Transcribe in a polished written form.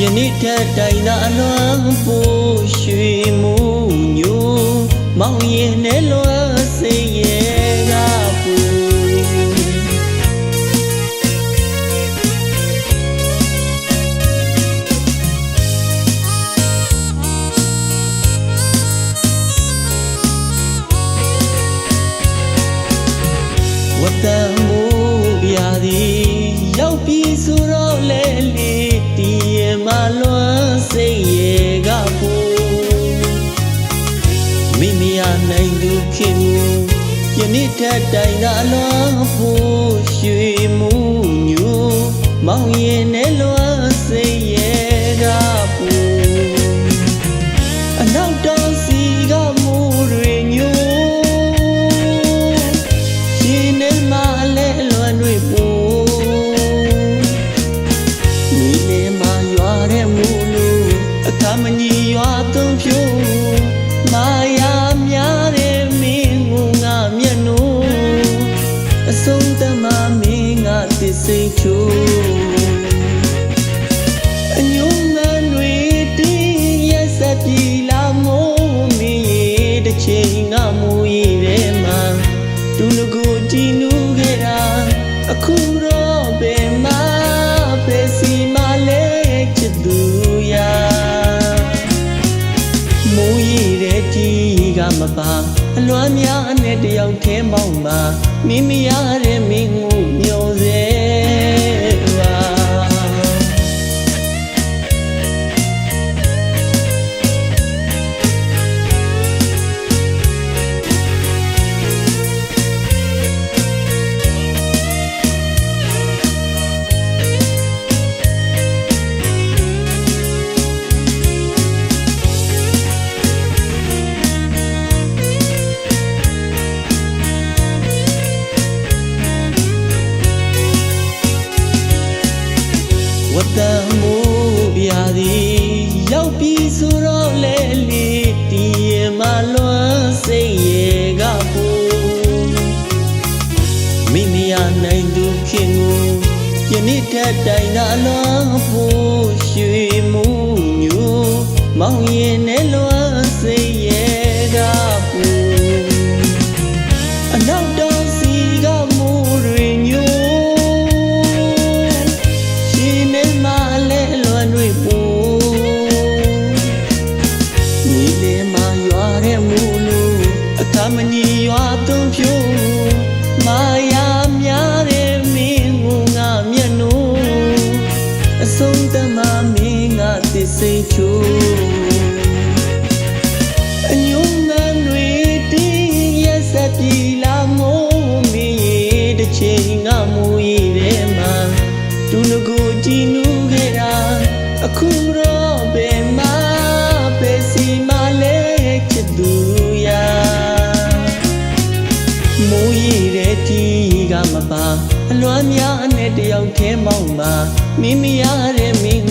ယနေ့ထက်တိုင်သာအလွမ်းပို့ရွှေမှုညိုမောင်ရင်နဲ့လွမ်းစိတ်ရဲ့ကပူဝတ်တမှုပြသည်ရောက်ပြီးဆိုတော့လေလေတီးရမလွမ်းစိတ်ရဲ့ကပူမိမရနိုင်သူခင်မူယနေ့ထက်တိုင်သာအလွမ်းပို့ရွှေမှုညိုမောင်ရင်နဲ့လွမ်းစိတ်ရဲ့ကပူအနောက်တော်စီကမူတွေညိုရှင်နဲ့မလဲလွမ်းတွေပူမိလေမရွာတဲ့မူလူအခါမညီရွာသွန်ဖြိုးမာယာများတဲ့မင်းငုံငါမျက်နှာအဆုံးတမမင်းငါသစ်စိတ်ချိုးအညုံငန်းတွေတင်းရက်ဆက်ပြီလာမိုးမင်းရဲ့တစ်ချိန်ငါမူရည်ထဲမှာသူငကိုကြည်နူးခဲ့တာအခုတော့ဘယ်မှာပဲစီမလဲချစ်သူရာမူရည်တဲ့ကြီးကမပါအလွမ်းများနဲ့တယောက်ထဲမောင်းပါမိမရတဲ့မင်းကိုမျောစေပါဝတ်တမှုပြသည်ရောက်ပြီးဆိုတော့လေလေတီးရမလွမ်းစိတ်ရဲ့ကပူမိမရနိုင်သူခင်ကိုယနေ့ထက်တိုင်သာအလွမ်းပို့ရွှေမှုညိုမောင်ရင်နဲ့လွမ်းစိတ်ရဲ့ကပူအနောက်တော်စီကမူတွေညိုတွေပူမိလေမရွာတဲ့မူလူအခါမညီရွာသွန်ဖြိုးမာယာများတဲ့မင်းငုံငါမျက်နှာအဆုံးတမမင်းငါသစ်စိတ်ချိုးအညုံငန်းတွေတင်းရက်ဆက်ပြီလာမိုးမင်းရဲ့တစ်ချိန်ငါမူရည်ထဲမှာသူငကိုကြည်နူးခဲ့တာအခုတော့ဘယ်မှာပဲစီမလဲချစ်သူရာမူရည်တဲ့တီးကမပါအလွမ်းများနဲ့တယောက်ထဲမောင်းပါမိမရတဲ့မင်း